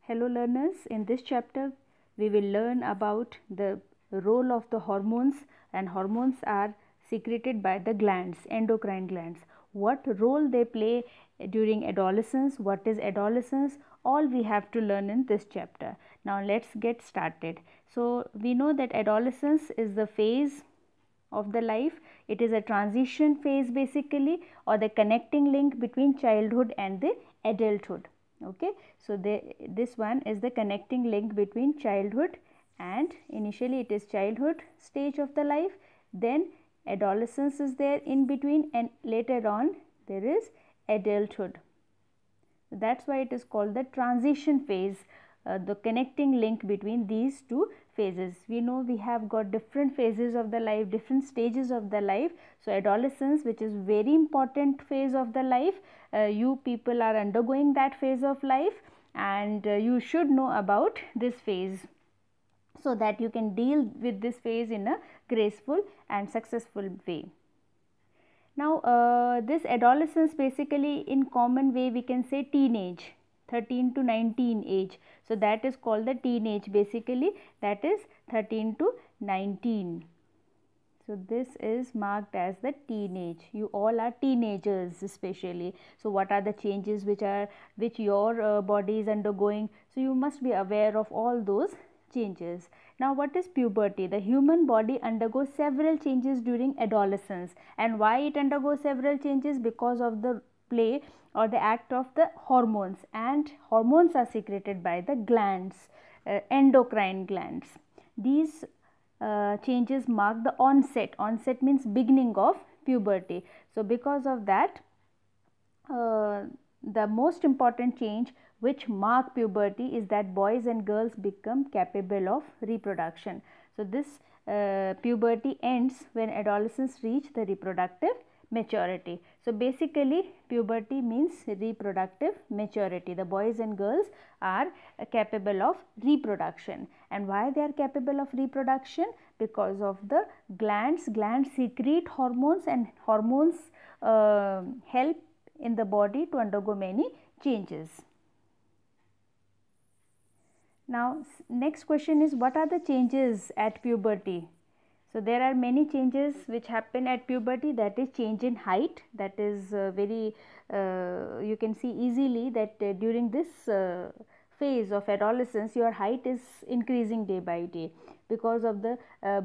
Hello learners, in this chapter we will learn about the role of the hormones, and hormones are secreted by the glands, endocrine glands. What role they play during adolescence, what is adolescence, all we have to learn in this chapter. Now let's get started. So we know that adolescence is the phase of the life. It is a transition phase basically, or the connecting link between childhood and the adulthood. Okay, so this one is the connecting link between childhood, and initially it is childhood stage of the life, then adolescence is there in between, and later on there is adulthood. That's why it is called the transition phase, the connecting link between these two phases. We know we have got different phases of the life, different stages of the life. So adolescence, which is very important phase of the life, you people are undergoing that phase of life, and you should know about this phase so that you can deal with this phase in a graceful and successful way. Now, this adolescence basically in common way we can say teenage, 13 to 19 age. So, that is called the teenage basically, that is 13 to 19. So, this is marked as the teenage. You all are teenagers especially. So, what are the changes which your body is undergoing? So, you must be aware of all those changes. Now, what is puberty? The human body undergoes several changes during adolescence. And why it undergoes several changes? Because of the play or the act of the hormones, and hormones are secreted by the glands, endocrine glands. These changes mark the onset. Onset means beginning of puberty. So, because of that, the most important change which mark puberty is that boys and girls become capable of reproduction. So, this puberty ends when adolescents reach the reproductive maturity. So, basically puberty means reproductive maturity. The boys and girls are capable of reproduction. And why they are capable of reproduction? Because of the glands. Glands secrete hormones, and hormones help in the body to undergo many changes. Now, next question is, what are the changes at puberty? So, there are many changes which happen at puberty. That is change in height. That is you can see easily that during this phase of adolescence, your height is increasing day by day because of the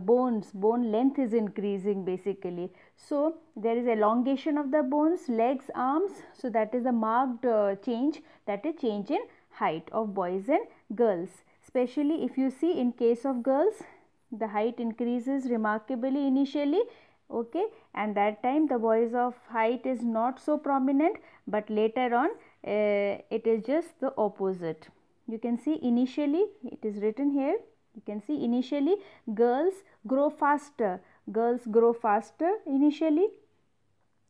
bone length is increasing basically. So, there is elongation of the bones, legs, arms. So, that is a marked change, that is change in height of boys and girls. Especially if you see in case of girls, the height increases remarkably initially, okay, and that time the boys of height is not so prominent, but later on it is just the opposite. You can see initially, it is written here, you can see initially girls grow faster initially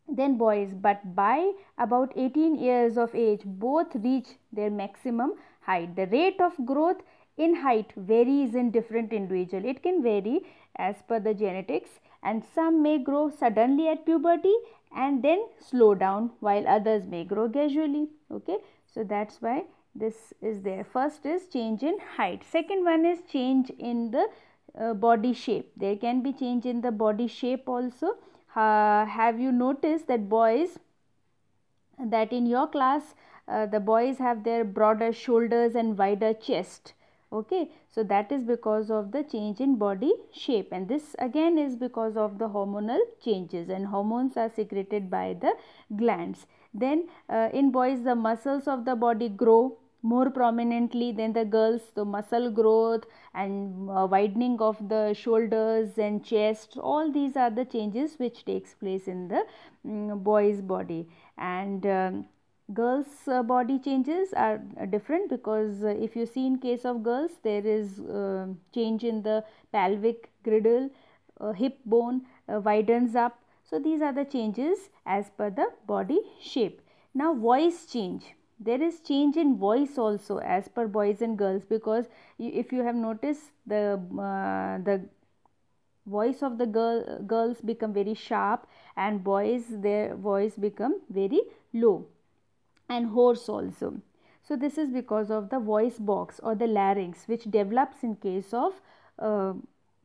than boys, but by about 18 years of age both reach their maximum height. The rate of growth in height varies in different individual. It can vary as per the genetics, and some may grow suddenly at puberty and then slow down, while others may grow gradually. Okay, so that's why this is there. First is change in height. Second one is change in the body shape. There can be change in the body shape also. Have you noticed that boys, that in your class the boys have their broader shoulders and wider chest? Okay, so that is because of the change in body shape, and this again is because of the hormonal changes, and hormones are secreted by the glands. Then in boys the muscles of the body grow more prominently than the girls. So muscle growth and widening of the shoulders and chest, all these are the changes which takes place in the boys body. And girls body changes are different, because if you see in case of girls, there is change in the pelvic girdle, hip bone widens up. So these are the changes as per the body shape. Now voice change. There is change in voice also as per boys and girls, because if you have noticed, the voice of the girls become very sharp, and boys, their voice become very low and hoarse also. So this is because of the voice box or the larynx, which develops in case of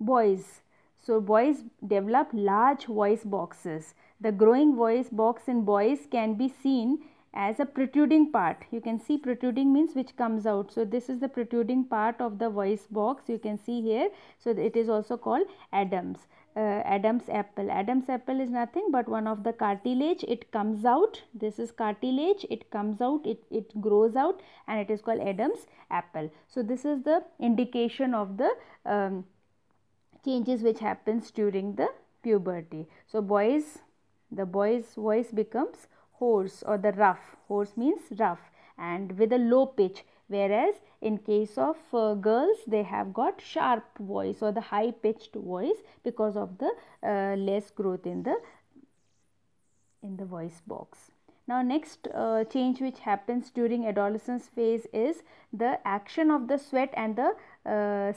boys. So boys develop large voice boxes. The growing voice box in boys can be seen as a protruding part. You can see protruding means which comes out. So this is the protruding part of the voice box, you can see here. So it is also called Adam's Adam's apple. Adam's apple is nothing but one of the cartilage. It comes out, this is cartilage, it comes out, it grows out, and it is called Adam's apple. So this is the indication of the changes which happens during the puberty. So the boy's voice becomes hoarse or the rough. Hoarse means rough and with a low pitch, whereas in case of girls, they have got sharp voice or the high pitched voice because of the less growth in the voice box. Now next change which happens during adolescence phase is the action of the sweat and the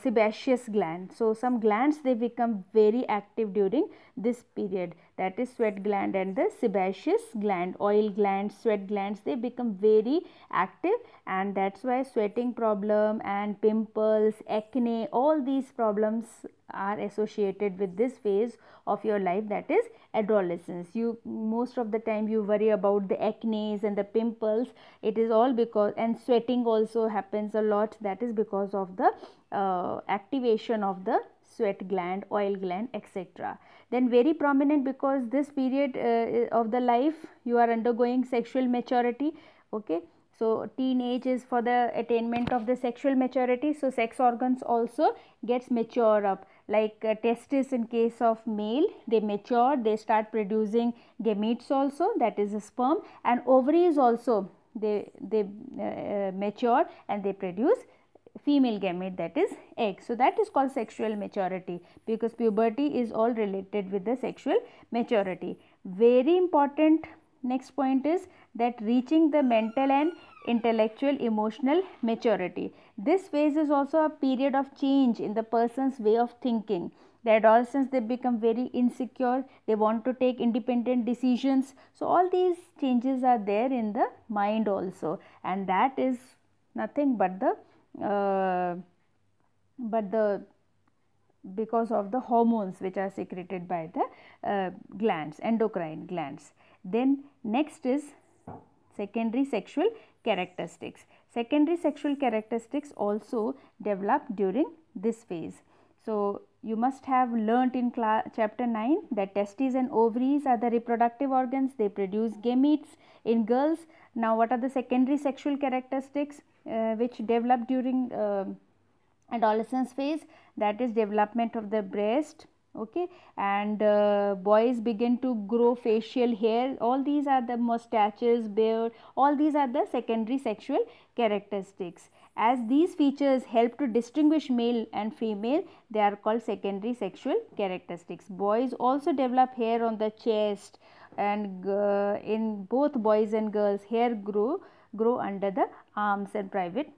sebaceous gland. So some glands, they become very active during this period, that is sweat gland and the sebaceous gland. Oil glands, sweat glands, they become very active, and that's why sweating problem and pimples, acne, all these problems are associated with this phase of your life, that is adolescence. You most of the time you worry about the acne and the pimples. It is all because, and sweating also happens a lot, that is because of the activation of the sweat gland, oil gland, etc. Then very prominent, because this period of the life you are undergoing sexual maturity. Okay, so teenage is for the attainment of the sexual maturity. So sex organs also gets mature up, like testes in case of male, they mature, they start producing gametes also, that is a sperm, and ovaries also they mature and they produce female gamete, that is egg. So that is called sexual maturity, because puberty is all related with the sexual maturity. Very important next point is that reaching the mental and intellectual emotional maturity. This phase is also a period of change in the person's way of thinking. The adolescents, they become very insecure, they want to take independent decisions. So all these changes are there in the mind also, and that is nothing but the because of the hormones which are secreted by the glands, endocrine glands. Then next is secondary sexual characteristics. Secondary sexual characteristics also develop during this phase. So you must have learnt in chapter 9 that testes and ovaries are the reproductive organs, they produce gametes in girls. Now what are the secondary sexual characteristics which develop during adolescence phase? That is development of the breast, okay, and boys begin to grow facial hair. All these are the mustaches, beard, all these are the secondary sexual characteristics. As these features help to distinguish male and female, they are called secondary sexual characteristics. Boys also develop hair on the chest, and in both boys and girls, hair grow under the arms and private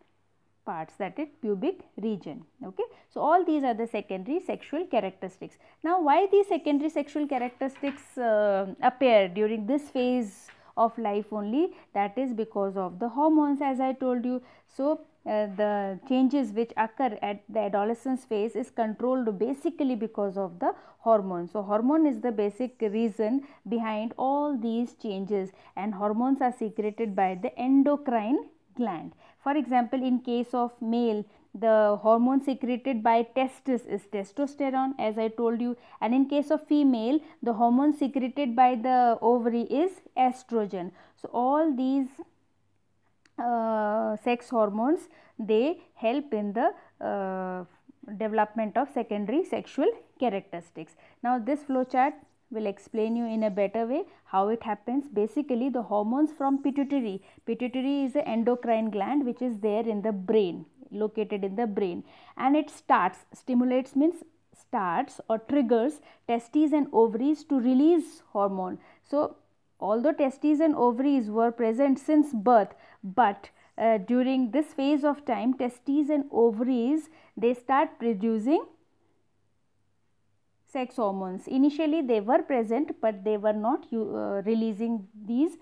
parts, that is pubic region. Okay, so all these are the secondary sexual characteristics. Now why these secondary sexual characteristics appear during this phase of life only? That is because of the hormones, as I told you. So the changes which occur at the adolescence phase is controlled basically because of the hormones. So hormone is the basic reason behind all these changes, and hormones are secreted by the endocrine gland. For example, in case of male, the hormone secreted by testis is testosterone, as I told you, and in case of female, the hormone secreted by the ovary is estrogen. So all these sex hormones, they help in the development of secondary sexual characteristics. Now this flow chart will explain you in a better way how it happens. Basically, the hormones from pituitary. Pituitary is an endocrine gland which is there in the brain, located in the brain, and it stimulates means starts or triggers testes and ovaries to release hormone. So although testes and ovaries were present since birth, but during this phase of time, testes and ovaries, they start producing sex hormones. Initially they were present, but they were not releasing these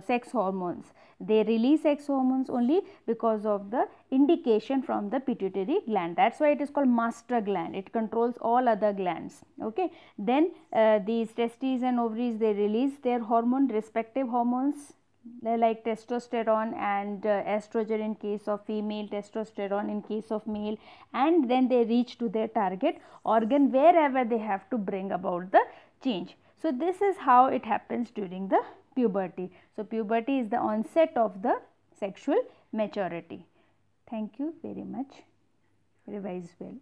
sex hormones. They release sex hormones only because of the indication from the pituitary gland. That is why it is called master gland. It controls all other glands. Okay. Then these testes and ovaries, they release their hormone, respective hormones, like testosterone and estrogen in case of female, testosterone in case of male, and then they reach to their target organ wherever they have to bring about the change. So, this is how it happens during the puberty. So, puberty is the onset of the sexual maturity. Thank you very much. Revise well.